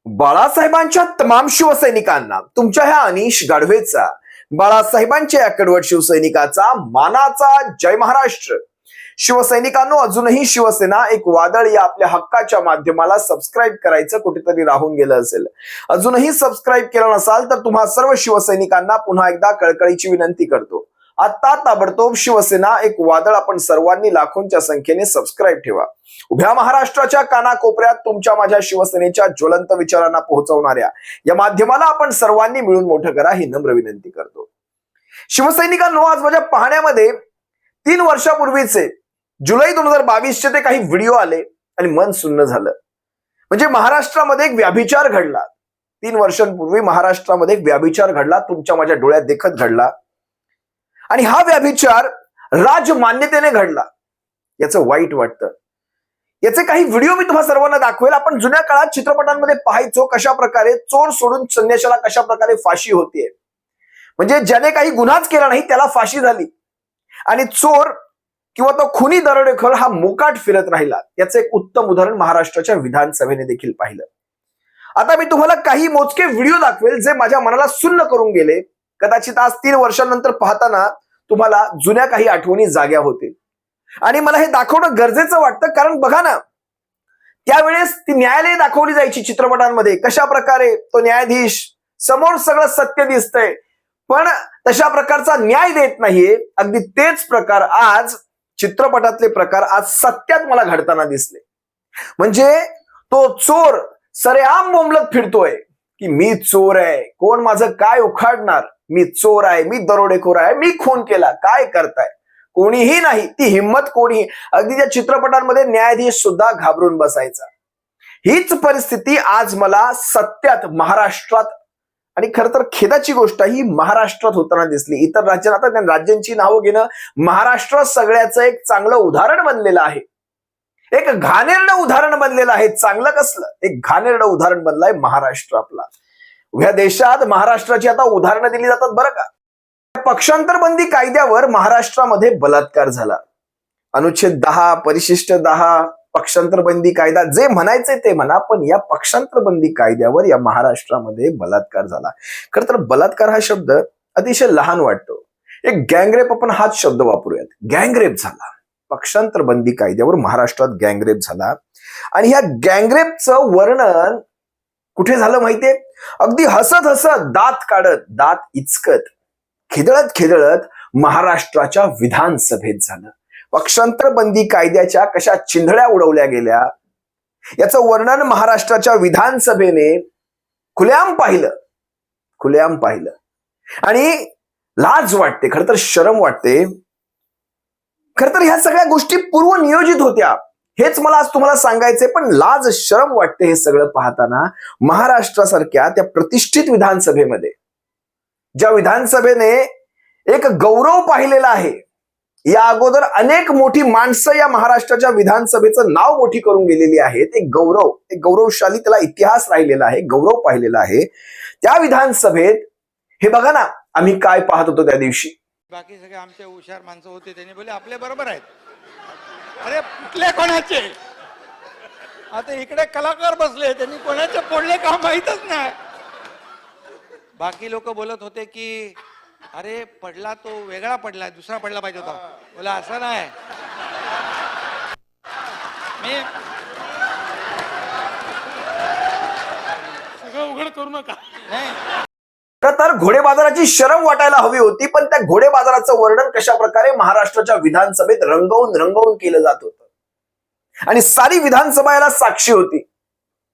बाळासाहेबांच्या तमाम शिवसैनिकांना तुमच्या ह्या अनिश गाढवेचा, बाळासाहेबांच्या या कडवट शिवसैनिकाचा मानाचा जय महाराष्ट्र. शिवसैनिकांनो, अजूनही शिवसेना एक वादळ या आपल्या हक्काच्या माध्यमाला सबस्क्राईब करायचं कुठेतरी राहून गेलं असेल. अजूनही सबस्क्राईब केलं नसाल तर तुम्हा सर्व शिवसैनिकांना पुन्हा एकदा कळकळीची विनंती करतो. आता ताबडतोब शिवसेना एक वादळ आपण सर्वांनी लाखोंच्या संख्येने सबस्क्राईब ठेवा. उभ्या महाराष्ट्राच्या कानाकोपऱ्यात तुमच्या माझ्या शिवसेनेच्या ज्वलंत विचारांना पोहोचवणाऱ्या या माध्यमाला आपण सर्वांनी मिळून मोठं करा ही नम्र विनंती करतो. शिवसैनिकांनो, आज माझ्या पाहण्यामध्ये 3 वर्षापूर्वीचे जुलै 2022 ते काही व्हिडिओ आले आणि मन सुन्न झालं. म्हणजे महाराष्ट्रामध्ये एक व्याभिचार घडला. 3 वर्षांपूर्वी महाराष्ट्रामध्ये एक व्याभिचार घडला, तुमच्या माझ्या डोळ्यात देखत घडला. आणि हा व्याभिचार राजमान्यतेने घडला. याचं वाईट वाटतं. याचे काही व्हिडिओ मी तुम्हा सर्वांना दाखवेल. आपण जुन्या काळात चित्रपटांमध्ये पाहायचो कशा प्रकारे चोर सोडून संन्याशाला कशा प्रकारे फाशी होतीये. म्हणजे ज्याने काही गुन्हाच केला नाही त्याला फाशी झाली आणि चोर किंवा तो खुनी दरोडेखोर हा मोकाट फिरत राहिला. याचं एक उत्तम उदाहरण महाराष्ट्राच्या विधानसभेने देखील पाहिलं. आता मी तुम्हाला काही मोजके व्हिडिओ दाखवेल जे माझ्या मनाला सुन्न करून गेले. कदाचित आज 3 वर्षांनंतर पाहताना तुम्हाला जुन्या काही आठवणी जाग्या होतील. आणि मला हे दाखवणं गरजेचं वाटतं, कारण बघा ना, त्यावेळेस ती न्यायालय दाखवली जायची चित्रपटांमध्ये. कशा प्रकारे तो न्यायाधीश समोर सगळं सत्य दिसतंय पण तशा प्रकारचा न्याय देत नाहीये. अगदी तेच प्रकार आज चित्रपटातले प्रकार आज सत्यात मला घडताना दिसले. म्हणजे तो चोर सरेआम बोंबलत फिरतोय की मी चोर आहे, कोण माझं काय उखाडणार, मी चोर आहे, मी दरोडेखोर आहे, मी खून केला, काय करताय, कोणीही नाही. ती हिंमत कोणी, अगदी त्या चित्रपटांमध्ये न्यायाधीश सुद्धा घाबरून बसायचा. हीच परिस्थिती आज मला सत्यात महाराष्ट्रात, आणि खर तर खेदाची गोष्ट ही महाराष्ट्रात होताना दिसली. इतर राज्यांना, आता राज्यांची नावं घेणं, महाराष्ट्र सगळ्याचं एक चांगलं उदाहरण बनलेलं आहे. एक घाणेरडं उदाहरण बनलेलं आहे. चांगलं कसलं, एक घाणेरडं उदाहरण बनलंय महाराष्ट्र आपला. ह्या देशात महाराष्ट्राची आता उदाहरणं दिली जातात बरं का. पक्षांतर बंदी कायद्यावर महाराष्ट्रामध्ये बलात्कार झाला. अनुच्छेद 10, परिशिष्ट 10, पक्षांतर बंदी कायदा, जे म्हणायचे ते म्हणा, पण या पक्षांतर बंदी कायद्यावर या महाराष्ट्रामध्ये बलात्कार झाला. खरं तर बलात्कार हा शब्द अतिशय लहान वाटतो. एक गँगरेप आपण हाच शब्द वापरूयात. गँगरेप झाला. पक्षांतर बंदी कायद्यावर महाराष्ट्रात गँगरेप झाला. आणि ह्या गँगरेपचं वर्णन कुठे झालं माहितीये? अगदी हसत हसत, दात काढत, दात इचकत, खिदळत खिदळत महाराष्ट्राच्या विधानसभेत झालं. पक्षांतर बंदी कायद्याच्या कशा चिंधड्या उडवल्या गेल्या याचं वर्णन महाराष्ट्राच्या विधानसभेने खुलेआम पाहिलं. आणि लाज वाटते, खरं तर शरम वाटते. खरं तर ह्या सगळ्या गोष्टी पूर्वनियोजित होत्या, हेच मला आज तुम्हाला सांगायचंय. पण लाज शरम वाटते हे सगळं पाहताना. महाराष्ट्रासारख्या त्या प्रतिष्ठित विधानसभेमध्ये, ज्या विधानसभेने एक गौरव पाहिलेला आहे, या अगोदर अनेक मोठी माणसं या महाराष्ट्राच्या विधानसभेचं नाव मोठी करून गेलेली आहेत. एक गौरवशाली त्याला इतिहास राहिलेला आहे, गौरव पाहिलेला आहे. त्या विधानसभेत हे बघा ना, आम्ही काय पाहत होतो त्या दिवशी. बाकी सगळे आमचे हुशार माणसं होते, त्यांनी बोले आपले बरोबर आहेत. अरे कुठले कोणाचे? आता इकडे कलाकार बसले, त्यांनी कोणाचे फोडले का माहीतच नाही. बाकी लोक बोलत होते की अरे पडला तो वेगळा पडला, दुसरा पडला पाहिजे होता. बोला असं नाही. मी सगळं उघड करू नका. नाही, तर घोडे बाजाराची शरम वाटायला हवी होती. पण त्या घोडे बाजाराचं वर्णन कशा प्रकारे महाराष्ट्राच्या विधानसभेत रंगवून केलं जात होतं. आणि सारी विधानसभा याला साक्षी होती.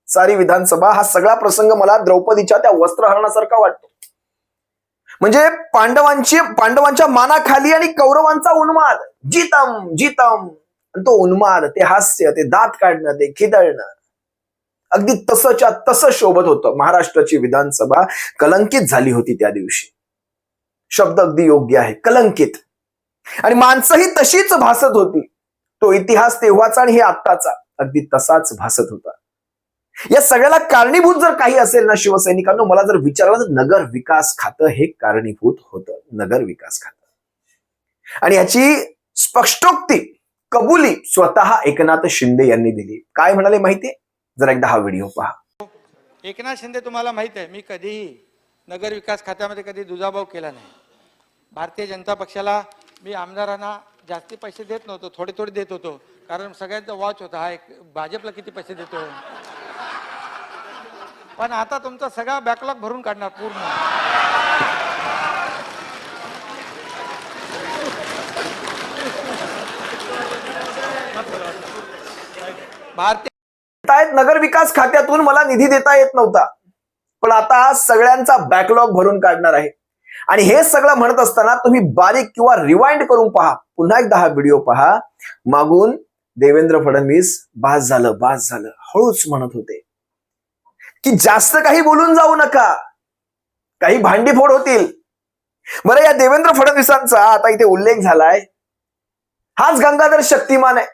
सारी विधानसभा, हा सगळा प्रसंग मला द्रौपदीच्या त्या वस्त्रहरणासारखा वाटतो. म्हणजे पांडवांच्या मानाखाली आणि कौरवांचा उन्माद, जीतम, तो उन्माद, ते हास्य, ते दात काढणं, ते खिदळणं, अगदी तसंच्या तसं शोभत होतं. महाराष्ट्राची विधानसभा कलंकित झाली होती त्या दिवशी. शब्द अगदी योग्य आहे, कलंकित. आणि माणसंही तशीच भासत होती. तो इतिहास तेव्हाचा आणि हे आत्ताचा अगदी तसाच भासत होता. या सगळ्याला कारणीभूत जर काही असेल ना शिवसैनिकांनो, मला जर विचारलं तर नगर विकास खातं हे कारणीभूत होतं. नगर विकास खातं. आणि याची स्पष्टोक्ती, कबुली स्वतः एकनाथ शिंदे यांनी दिली. काय म्हणाले माहितीये? जरा एकदा हा व्हिडिओ पहा. एकनाथ शिंदे तुम्हाला माहित आहे, मी कधीही नगर विकास खात्यामध्ये कधी दुजाभाव केला नाही. भारतीय जनता पक्षाला मी आमदारांना जास्ती पैसे देत नव्हतो, थोडे थोडे देत होतो, कारण सगळ्यांचा वॉच होता हा एक भाजपला किती पैसे देतो. पण आता तुमचा सगळा बॅकलॉग भरून काढणार पूर्ण. भारतीय नगर विकास खात्यातून मला निधी देता येत नव्हता, पण आता सगळ्यांचा बॅकलॉग भरून काढणार आहे. आणि हे सगळं म्हणत असताना तुम्ही बारीक किंवा रिवाइंड करून पहा, पुन्हा एकदा हा व्हिडिओ पहा. मागून देवेंद्र फडणवीस बास झालं हळूच म्हणत होते की जास्त काही बोलून जाऊ नका, काही भांडीफोड होतील. बरं, या देवेंद्र फडणवीसांचा आता इथे उल्लेख झालाय, हाच गंगाधर शक्तिमान आहे.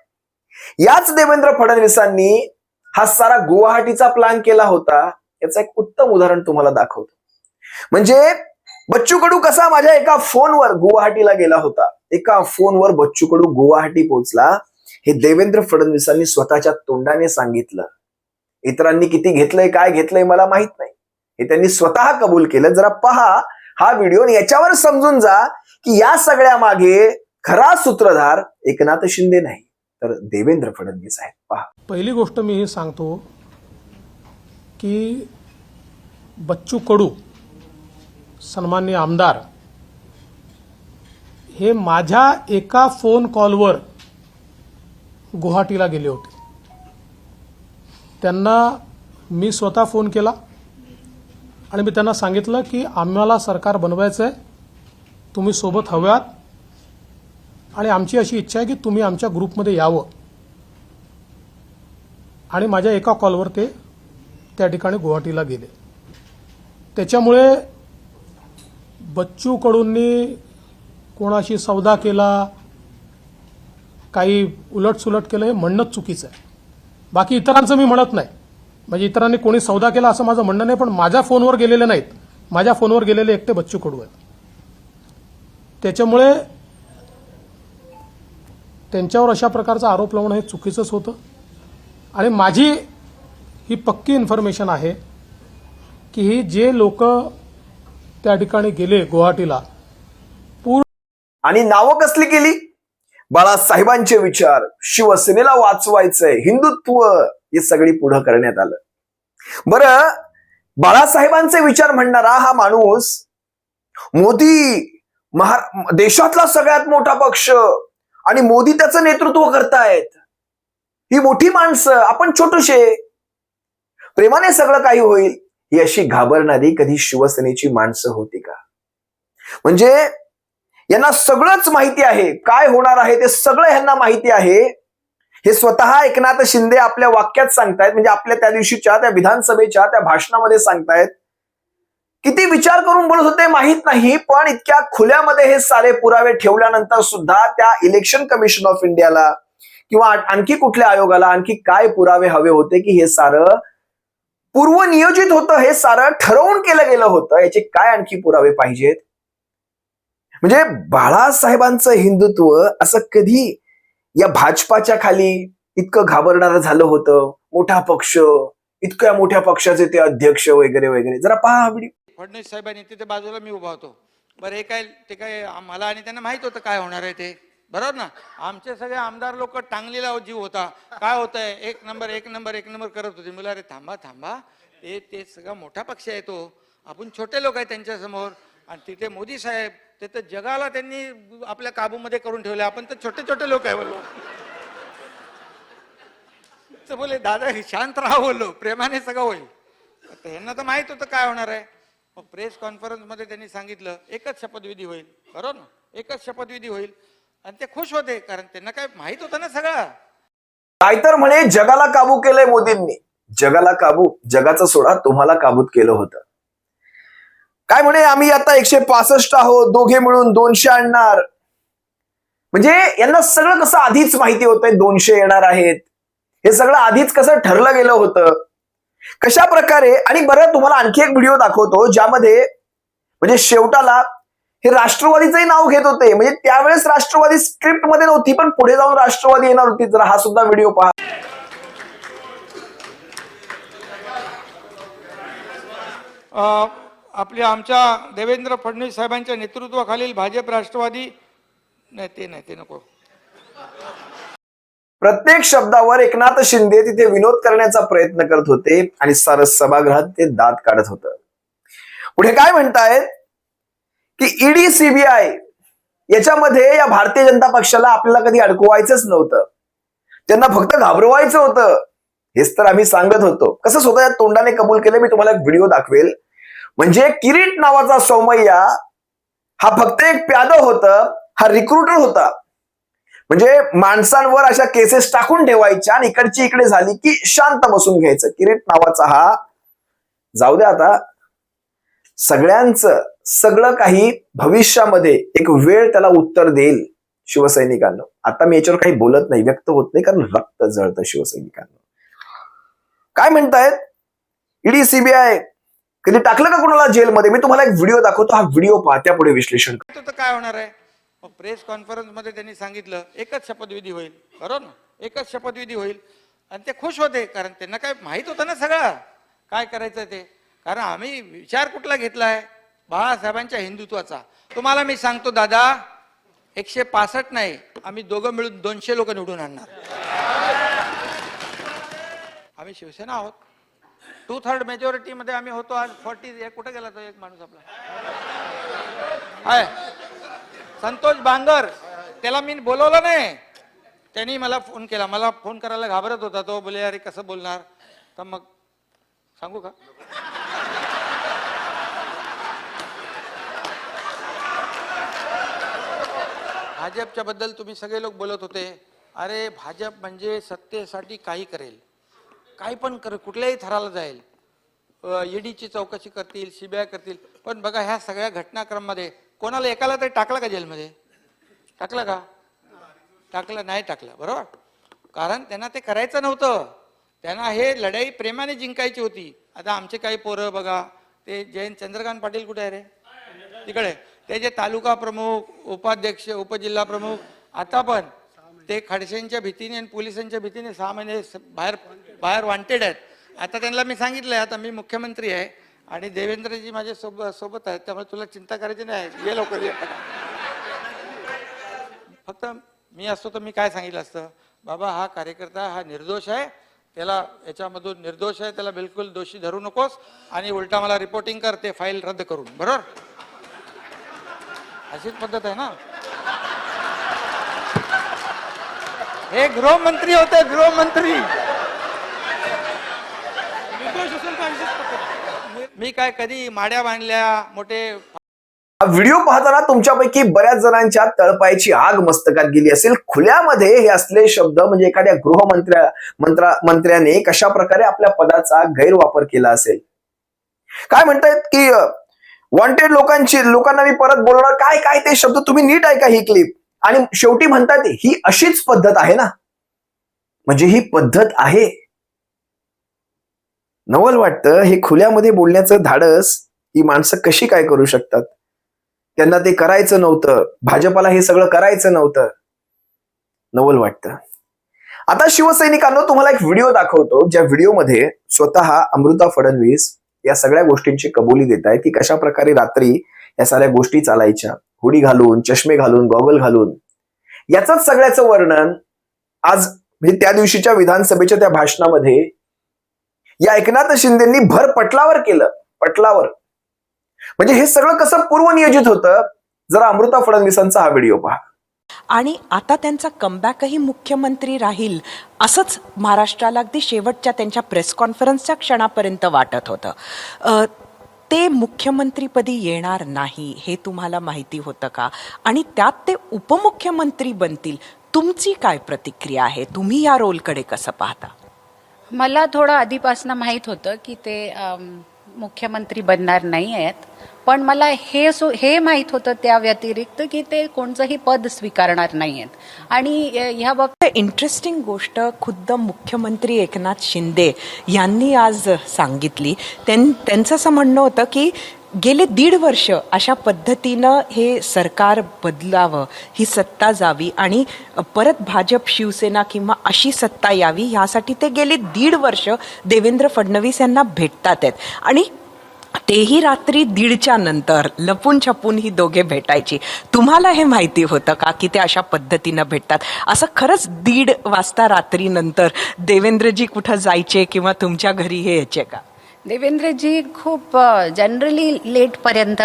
याच देवेंद्र फडणवीसांनी हा सारा गुवाहाटीचा प्लॅन केला होता. याचं एक उत्तम उदाहरण तुम्हाला दाखवतो. म्हणजे बच्चू कडू कसा माझ्या एका फोनवर गुवाहाटीला गेला होता, एका फोनवर बच्चू कडू गुवाहाटी पोहोचला, हे देवेंद्र फडणवीसांनी स्वतःच्या तोंडाने सांगितलं. इतरांनी किती घेतलंय काय घेतलंय मला माहित नाही, हे त्यांनी स्वतः कबूल केलं. जरा पहा हा व्हिडिओ, याच्यावर समजून जा की या सगळ्या मागे खरा सूत्रधार एकनाथ शिंदे नाही तर देवेंद्र फडणवीस आहेत. पहा. पहिली गोष्ट मी हे सांगतो की बच्चू कडू सन्माननीय आमदार हे माझ्या एका फोन कॉलवर गुवाहाटीला गेले होते. त्यांना मी स्वतः फोन केला आणि मी त्यांना सांगितलं की आम्हाला सरकार बनवायचं आहे, तुम्ही सोबत हव्यात आणि आमची अशी इच्छा आहे की तुम्ही आमच्या ग्रुपमध्ये यावं. आणि माझ्या एका कॉलवर ते त्या ठिकाणी गुवाहाटीला गेले. त्याच्यामुळे बच्चू कडूंनी कोणाशी सौदा केला, काही उलटसुलट केलं हे म्हणणंच चुकीचं आहे. बाकी इतरांचं मी म्हणत नाही, म्हणजे इतरांनी कोणी सौदा केला असं माझं म्हणणं नाही, पण माझ्या फोनवर गेलेले नाहीत. माझ्या फोनवर गेलेले एकटे बच्चू कडू आहेत. त्याच्यामुळे त्यांच्यावर अशा प्रकारचा आरोप लावणं हे चुकीचंच होतं. आणि माझी ही पक्की इन्फॉर्मेशन आहे की ही जे लोक त्या ठिकाणी गेले गुवाहाटीला, आणि नावं कसली केली? बाळासाहेबांचे विचार, शिवसेनेला वाचवायचंय, हिंदुत्व, हे सगळी पुढं करण्यात आलं. बरं, बाळासाहेबांचे विचार म्हणणारा हा माणूस मोदी देशातला सगळ्यात मोठा पक्ष आणि मोदी त्याचं नेतृत्व करतायत, ही मोठी माणसं, आपण छोटूशे, प्रेमाने सगळं काही होईल, ही अशी घाबरणारी कधी शिवसेनेची माणसं होती का? म्हणजे यांना सगळंच माहिती आहे, काय होणार आहे ते सगळं यांना माहिती आहे. हे स्वतः एकनाथ शिंदे आपल्या वाक्यात सांगतायत, म्हणजे आपल्या त्या दिवशीच्या त्या विधानसभेच्या त्या भाषणामध्ये सांगतायत. किती विचार करून बोलत होते माहित नाही, पण इतक्या खुल्यामध्ये हे सारे पुरावे ठेवल्यानंतर सुद्धा त्या इलेक्शन कमिशन ऑफ इंडियाला किंवा आणखी कुठल्या आयोगाला आणखी काय पुरावे हवे होते की हे सारं पूर्वनियोजित होतं, हे सारं ठरवून केलं गेलं होतं, याचे काय आणखी पुरावे पाहिजेत? म्हणजे बाळासाहेबांचं हिंदुत्व असं कधी या भाजपाच्या खाली इतकं घाबरणारं झालं होतं? मोठा पक्ष, इतक्या मोठ्या पक्षाचे ते अध्यक्ष वगैरे वगैरे. जरा पहा हा व्हिडिओ. फडणवीस साहेबांनी तिथे बाजूला मी उभा होतो. बरं, हे काय ते काय मला आणि त्यांना माहित होतं काय होणार आहे ते, बरोबर ना? आमचे सगळे आमदार लोक टांगलेला जीव होता, काय होतंय, एक नंबर एक नंबर एक नंबर करत होते. मला अरे थांबा थांबा, ते सगळा मोठा पक्ष आहे तो, आपण छोटे लोक आहेत त्यांच्या समोर. आणि तिथे मोदी साहेब, ते तर जगाला त्यांनी आपल्या काबूमध्ये करून ठेवले, आपण तर छोटे छोटे लोक आहे बोललो. तर बोले दादा शांत राहा, बोललो प्रेमाने सगळं होईल. तर यांना तर माहित होतं काय होणार आहे. मग प्रेस कॉन्फरन्स मध्ये त्यांनी सांगितलं एकच शपथविधी होईल, बरोबर ना, एकच शपथविधी होईल. आणि ते खुश होते, कारण त्यांना काय माहित होतं ना सगळं. नाहीतर म्हणे जगाला काबू केलंय मोदींनी. जगाला काबू, जगाचं सोडा, तुम्हाला काबूत केलं होतं. काय म्हणे आम्ही आता 165 आहोत, दोघे मिळून 200 आणणार. म्हणजे यांना सगळं कसं आधीच माहिती होतंय 200 येणार आहेत, हे सगळं आधीच कसं ठरलं गेलं होतं, कशा प्रकारे. आणि बरं, तुम्हाला आणखी एक व्हिडिओ दाखवतो ज्यामध्ये म्हणजे शेवटाला हे राष्ट्रवादीचंही नाव घेत होते. म्हणजे त्यावेळेस राष्ट्रवादी स्क्रिप्ट मध्ये नव्हती, पण पुढे जाऊन राष्ट्रवादी येणार होती. जरा हा सुद्धा व्हिडिओ पहा. आमच्या देवेंद्र फडणवीस साहेबांच्या नेतृत्वाखालील भाजप राष्ट्रवादी नाही ते नको. प्रत्येक शब्दावर एकनाथ शिंदे तिथे विनोद करण्याचा प्रयत्न करत होते आणि सारं सभागृहात ते दात काढत होतं. पुढे काय म्हणतायत की ईडी सीबीआय याच्यामध्ये या भारतीय जनता पक्षाला आपल्याला कधी अडकवायचंच नव्हतं, त्यांना फक्त घाबरवायचं होतं. हेच तर आम्ही सांगत होतो. कसं स्वतः तोंडाने कबूल केलं. मी तुम्हाला एक व्हिडिओ दाखवेल. म्हणजे किरीट नावाचा सौमय्या हा फक्त एक प्यादं होतं, हा रिक्रुटर होता. म्हणजे माणसांवर अशा केसेस टाकून ठेवायच्या आणि इकडची इकडे झाली की शांत बसून घ्यायचं. किरीट नावाचा हा, जाऊ द्या आता, सगळ्यांचं सगळं काही भविष्यामध्ये एक वेळ त्याला उत्तर देईल शिवसैनिकांना. आता मी याच्यावर काही बोलत नाही, व्यक्त होत नाही, कारण रक्त जळतं शिवसैनिकांना. काय म्हणतायत ईडी सीबीआय कधी टाकलं का कोणाला जेलमध्ये? मी तुम्हाला एक व्हिडिओ दाखवतो, हा व्हिडिओ पहा, त्यापुढे विश्लेषण करा. तर काय होणार आहे? मग प्रेस कॉन्फरन्स मध्ये त्यांनी सांगितलं एकच शपथविधी होईल, बरोबर ना, एकच शपथविधी होईल. आणि ते खुश होते, कारण त्यांना काय माहित होतं ना सगळं काय करायचं ते. कारण आम्ही विचार कुठला घेतलाय? बाळासाहेबांच्या हिंदुत्वाचा. तुम्हाला मी सांगतो दादा, 165 नाही, आम्ही दोघं मिळून 200 लोक निवडून आणणार. आम्ही शिवसेना आहोत. 2/3 मेजॉरिटी मध्ये आम्ही होतो. आज 40 कुठे गेला तो एक माणूस आपला आहे संतोष बांगर, त्याला मी बोलवलं नाही, त्यांनी मला फोन केला. मला फोन करायला घाबरत होता तो. बोले अरे कसं बोलणार? तर मग सांगू का? भाजपच्या बद्दल तुम्ही सगळे लोक बोलत होते. अरे भाजप म्हणजे सत्तेसाठी काही करेल, काही पण करेल, कुठल्याही थराला जाईल. ईडीची चौकशी करतील, सीबीआय करतील. पण बघा ह्या सगळ्या घटनाक्रममध्ये कोणाला एकाला तरी टाकलं का जेलमध्ये? टाकलं का? टाकलं नाही? टाकलं, बरोबर. कारण त्यांना ते करायचं नव्हतं. त्यांना हे लढाई प्रेमाने जिंकायची होती. आता आमचे काही पोरं बघा, ते जयंत चंद्रकांत पाटील कुठे आहे रे? तिकडे. ते जे तालुका प्रमुख, उपाध्यक्ष, उपजिल्हा प्रमुख, आता पण ते खडसेंच्या भीतीने आणि पोलिसांच्या भीतीने 6 महिने बाहेर वॉन्टेड आहेत. आता त्यांना मी सांगितलंय, आता मी मुख्यमंत्री आहे आणि देवेंद्रजी माझ्या सोबत आहेत, त्यामुळे तुला चिंता करायची नाही, ये लवकर ये. फक्त मी असतो तर मी काय सांगितलं असतं, बाबा हा कार्यकर्ता हा निर्दोष आहे, त्याला याच्यामधून निर्दोष आहे, त्याला बिलकुल दोषी धरू नकोस आणि उलटा मला रिपोर्टिंग कर ते फाईल रद्द करून, बरोबर? अशीच पद्धत आहे ना. हे गृहमंत्री होते, गृहमंत्री. मी काय कधी माड्या बांधल्या मोठे. हा व्हिडिओ पाहताना तुमच्यापैकी बऱ्याच जणांच्या तळपायाची आग मस्तकात गेली असेल. खुल्यामध्ये हे असले शब्द म्हणजे एखाद्या मंत्र्याने कशा प्रकारे आपल्या पदाचा गैरवापर केला असेल. काय म्हणतायत की वॉन्टेड लोकांना मी परत बोलणार, काय काय ते शब्द तुम्ही नीट ऐका ही क्लिप. आणि शेवटी म्हणतात ही अशीच पद्धत आहे ना, म्हणजे ही पद्धत आहे. नवल वाटतं हे खुल्यामध्ये बोलण्याचं धाडस ही माणसं कशी काय करू शकतात. त्यांना ते करायचं नव्हतं, भाजपाला हे सगळं करायचं नव्हतं. नवल वाटतं. आता शिवसैनिकांनो तुम्हाला एक व्हिडिओ दाखवतो, ज्या व्हिडिओमध्ये स्वतः अमृता फडणवीस या सगळ्या गोष्टींची कबुली देत आहे की कशा प्रकारे रात्री या साऱ्या गोष्टी चालायच्या, हुडी घालून, चष्मे घालून, गॉगल घालून. याचंच सगळ्याचं वर्णन आज म्हणजे त्या दिवशीच्या विधानसभेच्या त्या भाषणामध्ये या एकनाथ शिंदेंनी भर पटलावर केलं. पटलावर म्हणजे हे सगळं कसं पूर्वनियोजित होतं. जरा अमृता फडणवीसांचा हा व्हिडिओ पहा. आणि आता त्यांचा कमबॅकही मुख्यमंत्री राहील असंच महाराष्ट्राला अगदी शेवटच्या त्यांच्या प्रेस कॉन्फरन्सच्या क्षणापर्यंत वाटत होतं. ते मुख्यमंत्रीपदी येणार नाही हे तुम्हाला माहिती होतं का? आणि त्यात ते उपमुख्यमंत्री बनतील. तुमची काय प्रतिक्रिया आहे? तुम्ही या रोलकडे कसं पाहता? मला थोडं आधीपासून माहीत होतं की ते मुख्यमंत्री बनणार नाही आहेत, पण मला हे माहीत होतं त्या व्यतिरिक्त की ते कोणतंही पद स्वीकारणार नाही आहेत. आणि ह्या बाबतीत इंटरेस्टिंग गोष्ट खुद्द मुख्यमंत्री एकनाथ शिंदे यांनी आज सांगितली. त्यांचं असं म्हणणं होतं की गेले 1.5 वर्ष अशा पद्धतीनं हे सरकार बदलावं, ही सत्ता जावी आणि परत भाजप, शिवसेना किंवा अशी सत्ता यावी, यासाठी ते गेले 1.5 वर्ष देवेंद्र फडणवीस यांना भेटतात आहेत. आणि तेही रात्री 1:30च्या नंतर लपून छपून ही दोघे भेटायची. तुम्हाला हे माहिती होतं का की ते अशा पद्धतीनं भेटतात? असं खरंच 1:30 वाजता रात्री नंतर देवेंद्रजी कुठं जायचे किंवा तुमच्या घरी हे यायचे का? देवेंद्रजी खूप जनरली लेटपर्यंत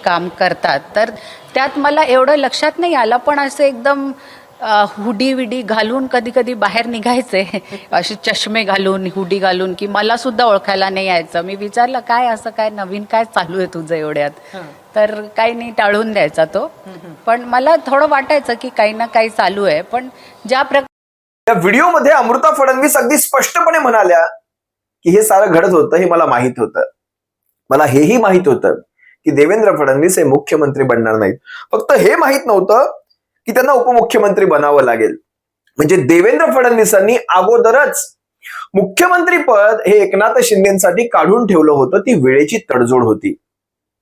काम करतात, तर त्यात मला एवढं लक्षात नाही आलं, पण असं एकदम हुडी विडी घालून कधी कधी बाहेर निघायचे, असे चष्मे घालून हुडी घालून, की मला सुद्धा ओळखायला नाही यायचं. मी विचारलं काय असं काय नवीन काय चालू आहे तुझं एवढ्यात, तर काही नाही टाळून द्यायचा तो. पण मला थोडं वाटायचं की काही ना काही चालू आहे. पण ज्या या व्हिडिओमध्ये अमृता फडणवीस अगदी स्पष्टपणे म्हणाल्या की हे सारं घडत होतं, हे मला माहित होतं. मला हेही माहित होतं की देवेंद्र फडणवीस हे मुख्यमंत्री बनणार नाहीत. फक्त हे माहित नव्हतं की त्यांना उपमुख्यमंत्री बनावं लागेल. म्हणजे देवेंद्र फडणवीसांनी अगोदरच मुख्यमंत्री पद हे एकनाथ शिंदेसाठी काढून ठेवलं होतं. ती वेळेची तडजोड होती.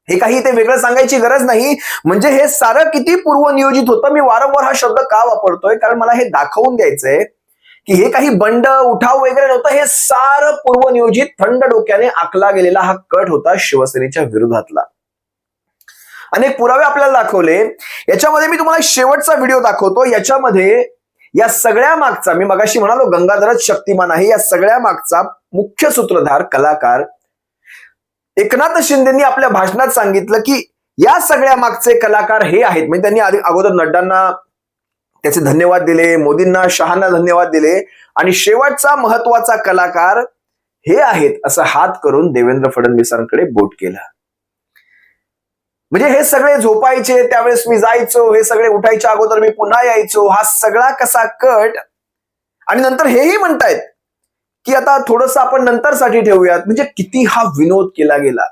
हे काही ते वेगळं सांगायची गरज नाही. म्हणजे हे सारं किती पूर्वनियोजित होतं. मी वारंवार हा शब्द का वापरतोय, कारण मला हे दाखवून द्यायचंय की हे काही बंड उठाव वगैरे नव्हतं. हे सारं पूर्वनियोजित थंड डोक्याने आखला गेलेला हा कट होता शिवसेनेच्या विरोधातला. अनेक पुरावे आपल्याला दाखवले. याच्यामध्ये मी तुम्हाला शेवटचा व्हिडिओ दाखवतो. याच्यामध्ये या सगळ्या मागचा, मी मगाशी म्हणालो गंगाधरच शक्तिमान आहे, या सगळ्या मागचा मुख्य सूत्रधार कलाकार एकनाथ शिंदेंनी आपल्या भाषणात सांगितलं की या सगळ्या मागचे कलाकार हे आहेत. म्हणजे त्यांनी अगोदर नड्डांना त्याचे धन्यवाद दिले, मोदींना, शहांना धन्यवाद दिले, आणि शेवटचा महत्वाचा कलाकार हे आहेत असं हात करून देवेंद्र फडणवीसांकडे बोट केलं. म्हणजे हे सगळे झोपायचे त्यावेळेस मी जायचो, हे सगळे उठायच्या अगोदर मी पुन्हा यायचो, हा सगळा कसा कट. आणि नंतर हेही म्हणतायत की आता थोडंसं आपण नंतर साठी ठेवूयात. म्हणजे किती हा विनोद केला गेला.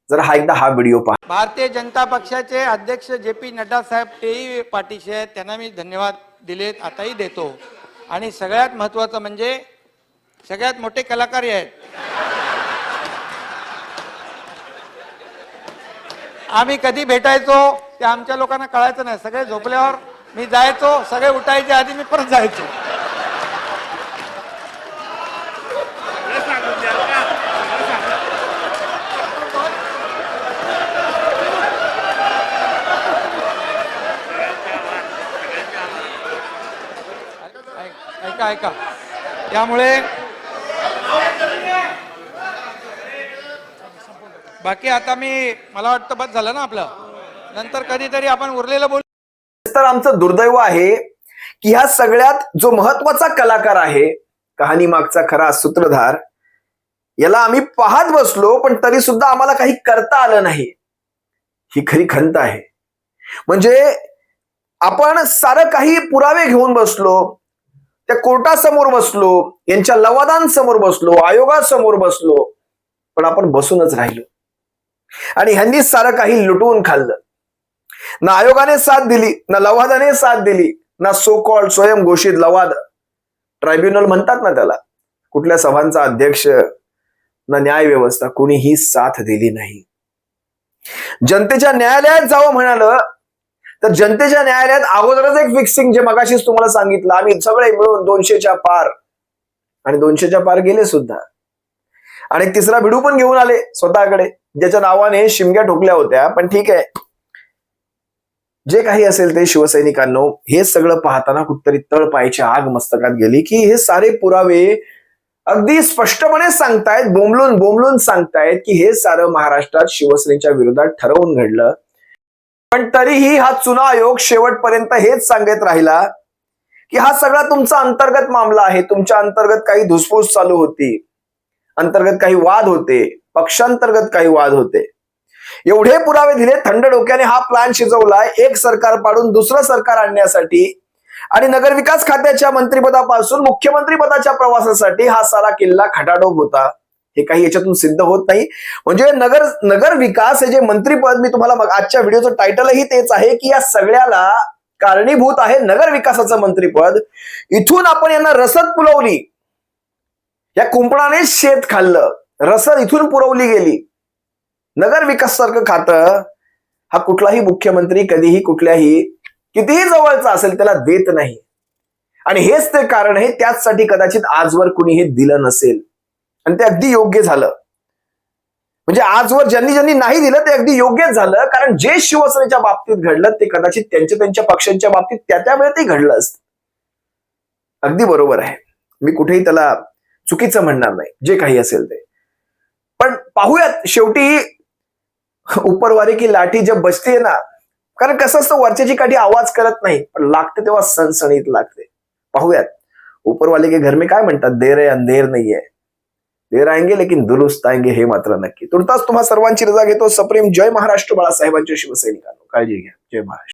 जरा हा एकदा हा व्हिडिओ पहा. भारतीय जनता पक्षाचे अध्यक्ष जे.पी. नड्डा साहेब तेही पाठीशी आहेत, त्यांना मी धन्यवाद दिलेत, आताही देतो. आणि सगळ्यात महत्वाचं म्हणजे सगळ्यात मोठे कलाकार हे आहेत. आम्ही कधी भेटायचो ते आमच्या लोकांना कळायचं नाही. सगळे झोपल्यावर मी जायचो, सगळे उठायच्या आधी मी परत जायचो. ऐका त्यामुळे बाकी आता मला वाटतं बस झालं ना आपलं. नंतर कधीतरी आपण उरलेलं बोलू. तर आमचं दुर्दैव आहे की ह्या सगळ्यात जो महत्वाचा कलाकार आहे, कहाणी मागचा खरा सूत्रधार, याला आम्ही पाहत बसलो पण तरी सुद्धा आम्हाला काही करता आलं नाही. ही खरी खंत आहे. म्हणजे आपण सारं काही पुरावे घेऊन बसलो, त्या कोर्टासमोर बसलो, यांच्या लवादांसमोर बसलो, आयोगासमोर बसलो, पण आपण बसूनच राहिलो. आणि ह्यांनी सारं काही लुटवून खाल्लं. ना आयोगाने साथ दिली, ना लवादाने साथ दिली, ना सो कॉल्ड स्वयं घोषित लवाद ट्रायब्युनल म्हणतात ना त्याला, कुठल्या सभांचा अध्यक्ष, ना न्याय व्यवस्था, कुणीही साथ दिली नाही. जनतेच्या न्यायालयात जावं म्हणालं तर जनतेच्या न्यायालयात अगोदरच एक फिक्सिंग, जे मगाशीच तुम्हाला सांगितलं, आम्ही सगळे मिळून 200च्या पार, आणि 200च्या पार गेले सुद्धा. आणि एक तिसरा भिडू पण घेऊन आले स्वतःकडे, ज्याच्या नावाने शिमग्या ठोकल्या होत्या. पण ठीक आहे, जे काही असेल ते शिवसैनिकांनो, हे सगळं पाहताना कुठतरी तळपायची आग मस्तकात गेली की हे सारे पुरावे अगदी स्पष्टपणे सांगतायत, बोंबलून बोंबलून सांगतायत की हे सारं महाराष्ट्रात शिवसेनेच्या विरोधात ठरवून घडलं. पण तरीही हा चुना आयोग शेवटपर्यंत हेच सांगत राहिला की हा सगळा तुमचा अंतर्गत मामला आहे. तुमच्या अंतर्गत काही धुसफूस चालू होती, अंतर्गत काही वाद होते, पक्षांतर्गत काही वाद होते. एवढे पुरावे दिले, थंड डोक्याने हा प्लॅन शिजवलाय एक सरकार पाडून दुसरं सरकार आणण्यासाठी, आणि नगरविकास खात्याच्या मंत्रिपदापासून मुख्यमंत्री पदाच्या प्रवासासाठी हा सारा किल्ला खटाटोप होता. हे काही याच्यातून सिद्ध होत नाही. म्हणजे नगर विकास हे जे मंत्रीपद, मी तुम्हाला आजच्या व्हिडिओचं टायटलही तेच आहे की या सगळ्याला कारणीभूत आहे नगर विकासाचं मंत्रीपद. इथून आपण यांना रसद पुरवली, या कुंपणाने शेत खाल्लं, रसद इथून पुरवली गेली. नगर विकास सारखं खातं हा कुठलाही मुख्यमंत्री कधीही कुठल्याही कितीही जवळचा असेल त्याला देत नाही. आणि हेच ते कारण आहे, त्याचसाठी कदाचित आजवर कुणी हे दिलं नसेल, आणि ते अगदी योग्य झालं. म्हणजे आजवर ज्यांनी ज्यांनी नाही दिलं ते अगदी योग्यच झालं, कारण जे शिवसेनेच्या बाबतीत घडलं ते कदाचित त्यांच्या पक्षांच्या बाबतीत त्या वेळेतही घडलं असतं. अगदी बरोबर आहे, मी कुठेही त्याला चुकीचं म्हणणार नाही, जे काही असेल ते. पण पाहूयात शेवटी उपरवाले की लाठी जब बजते ना, कारण कसं असतं वरच्याची काठी आवाज करत नाही, पण लागते तेव्हा सणसणीत लागते. पाहूयात उपरवाले के घर में काय म्हणतात, देर है अंधेर नाही आहे, देर आएंगे लेकिन दुरुस्त आएंगे, हे मात्र नक्की. तुर्तास तुम्हा सर्वांची रजा घेतो. सप्रेम जय महाराष्ट्र बाळासाहेबांच्या शिवसैनिकांनो. काळजी घ्या. जय महाराष्ट्र.